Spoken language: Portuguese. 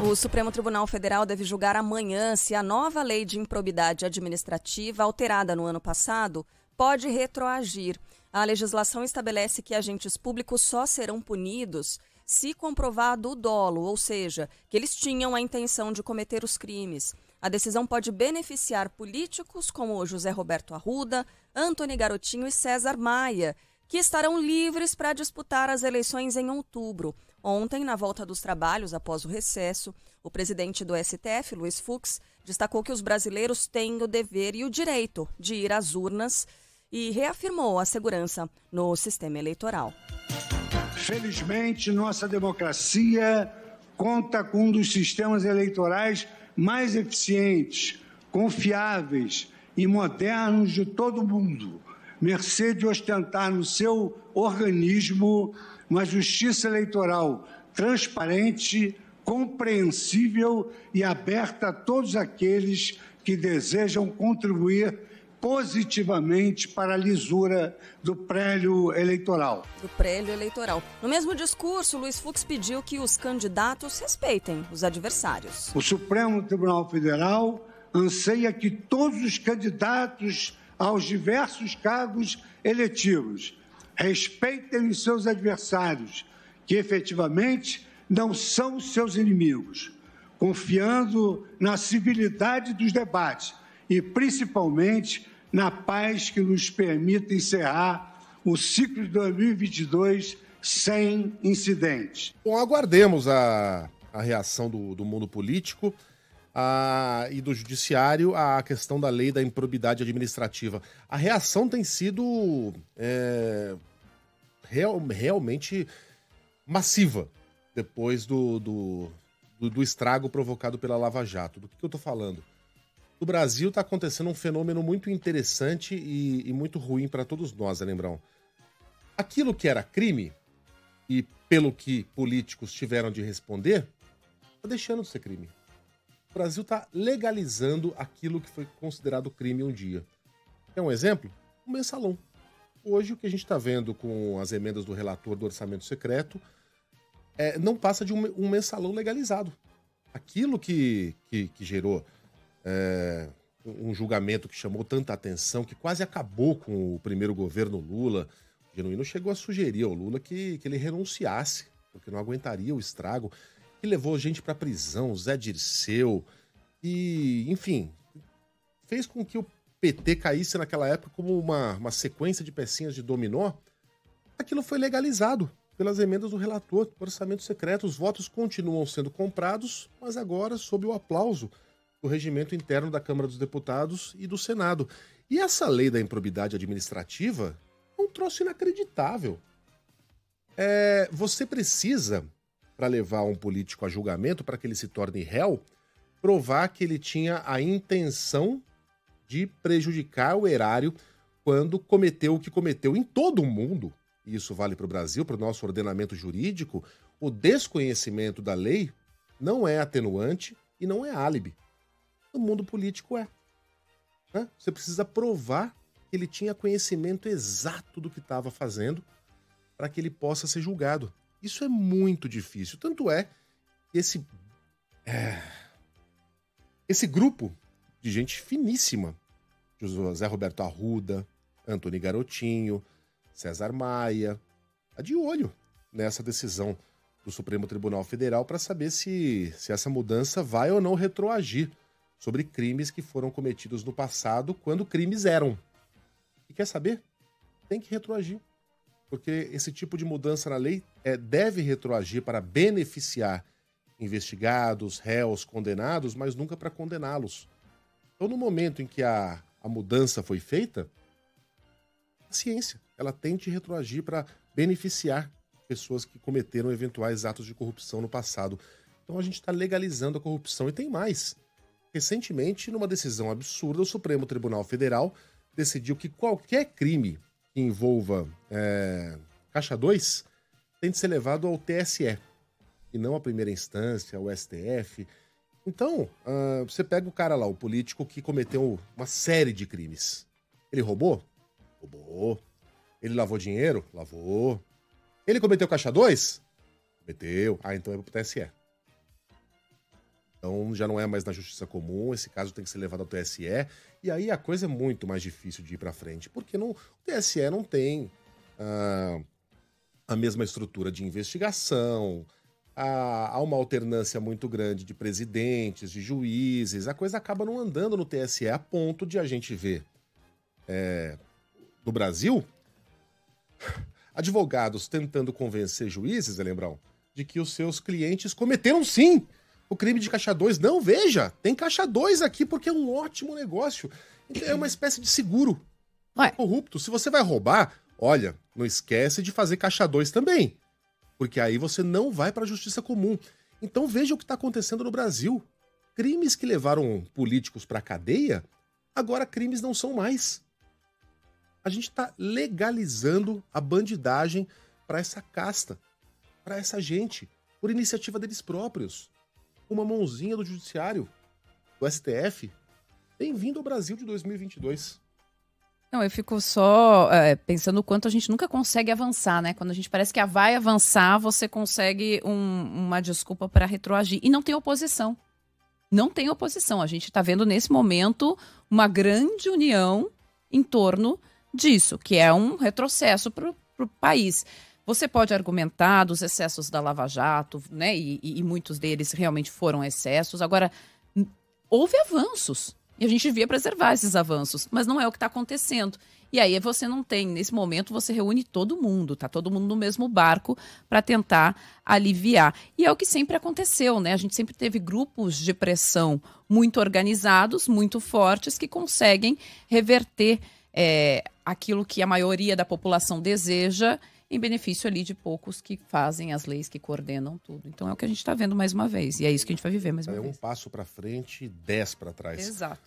O Supremo Tribunal Federal deve julgar amanhã se a nova lei de improbidade administrativa, alterada no ano passado, pode retroagir. A legislação estabelece que agentes públicos só serão punidos se comprovado o dolo, ou seja, que eles tinham a intenção de cometer os crimes. A decisão pode beneficiar políticos como José Roberto Arruda, Antony Garotinho e César Maia, que estarão livres para disputar as eleições em outubro. Ontem, na volta dos trabalhos após o recesso, o presidente do STF, Luiz Fux, destacou que os brasileiros têm o dever e o direito de ir às urnas e reafirmou a segurança no sistema eleitoral. Felizmente, nossa democracia conta com um dos sistemas eleitorais mais eficientes, confiáveis e modernos de todo o mundo, mercê de ostentar no seu organismo uma justiça eleitoral transparente, compreensível e aberta a todos aqueles que desejam contribuir positivamente para a lisura do prélio eleitoral. No mesmo discurso, Luiz Fux pediu que os candidatos respeitem os adversários. O Supremo Tribunal Federal anseia que todos os candidatos aos diversos cargos eletivos respeitem os seus adversários, que efetivamente não são seus inimigos, confiando na civilidade dos debates e, principalmente, na paz que nos permita encerrar o ciclo de 2022 sem incidentes. Bom, aguardemos a reação do mundo político e do judiciário à questão da lei da improbidade administrativa. A reação tem sido realmente massiva depois do estrago provocado pela Lava Jato. Do que eu estou falando? No Brasil está acontecendo um fenômeno muito interessante e muito ruim para todos nós, né, Lembrão? Aquilo que era crime, e pelo que políticos tiveram de responder, está deixando de ser crime. O Brasil está legalizando aquilo que foi considerado crime um dia. Quer um exemplo? O mensalão. Hoje, o que a gente está vendo com as emendas do relator do orçamento secreto não passa de um mensalão legalizado. Aquilo que gerou um julgamento que chamou tanta atenção, que quase acabou com o primeiro governo Lula. O Genuíno chegou a sugerir ao Lula que ele renunciasse, porque não aguentaria o estrago, que levou gente para prisão, Zé Dirceu, e, enfim, fez com que o PT caísse naquela época como uma sequência de pecinhas de dominó. Aquilo foi legalizado pelas emendas do relator do orçamento secreto. Os votos continuam sendo comprados, mas agora sob o aplauso do regimento interno da Câmara dos Deputados e do Senado. E essa lei da improbidade administrativa é um troço inacreditável. Você precisa, para levar um político a julgamento, para que ele se torne réu, provar que ele tinha a intenção de prejudicar o erário quando cometeu o que cometeu. Em todo o mundo, e isso vale para o Brasil, para o nosso ordenamento jurídico, o desconhecimento da lei não é atenuante e não é álibi. No mundo político né? Você precisa provar que ele tinha conhecimento exato do que estava fazendo para que ele possa ser julgado. Isso é muito difícil. Tanto é que esse grupo de gente finíssima, José Roberto Arruda, Antony Garotinho, César Maia, está de olho nessa decisão do Supremo Tribunal Federal para saber se essa mudança vai ou não retroagir sobre crimes que foram cometidos no passado, quando crimes eram. E quer saber? Tem que retroagir. Porque esse tipo de mudança na lei deve retroagir para beneficiar investigados, réus, condenados, mas nunca para condená-los. Então, no momento em que a mudança foi feita, a ciência, ela tem de retroagir para beneficiar pessoas que cometeram eventuais atos de corrupção no passado. Então, a gente está legalizando a corrupção. E tem mais. Recentemente, numa decisão absurda, o Supremo Tribunal Federal decidiu que qualquer crime que envolva Caixa 2 tem de ser levado ao TSE, e não à primeira instância, ao STF. Então, você pega o cara lá, o político que cometeu uma série de crimes. Ele roubou? Roubou. Ele lavou dinheiro? Lavou. Ele cometeu Caixa 2? Cometeu. Então é pro TSE. Então já não é mais na justiça comum, esse caso tem que ser levado ao TSE, e aí a coisa é muito mais difícil de ir para frente, porque o TSE não tem a mesma estrutura de investigação, há uma alternância muito grande de presidentes, de juízes, a coisa acaba não andando no TSE a ponto de a gente ver no Brasil advogados tentando convencer juízes, Lembrão, de que os seus clientes cometeram sim o crime de caixa 2. Não, veja, tem caixa 2 aqui porque é um ótimo negócio. Então, é uma espécie de seguro corrupto. Se você vai roubar, olha, não esquece de fazer caixa 2 também, porque aí você não vai para a justiça comum. Então veja o que está acontecendo no Brasil. Crimes que levaram políticos para a cadeia, agora crimes não são mais. A gente está legalizando a bandidagem para essa casta, para essa gente, por iniciativa deles próprios. Uma mãozinha do judiciário, do STF. Bem-vindo ao Brasil de 2022. Não, eu fico só pensando o quanto a gente nunca consegue avançar, né? Quando a gente parece que vai avançar, você consegue uma desculpa para retroagir. E não tem oposição. Não tem oposição. A gente está vendo nesse momento uma grande união em torno disso, que é um retrocesso para o país. Você pode argumentar dos excessos da Lava Jato, né? E muitos deles realmente foram excessos. Agora, houve avanços. E a gente devia preservar esses avanços, mas não é o que está acontecendo. E aí você não tem, nesse momento, você reúne todo mundo, tá todo mundo no mesmo barco para tentar aliviar. E é o que sempre aconteceu, né? A gente sempre teve grupos de pressão muito organizados, muito fortes, que conseguem reverter aquilo que a maioria da população deseja em benefício ali de poucos que fazem as leis, que coordenam tudo. Então é o que a gente está vendo mais uma vez. E é isso que a gente vai viver mais uma vez. É um passo para frente e 10 para trás. Exato.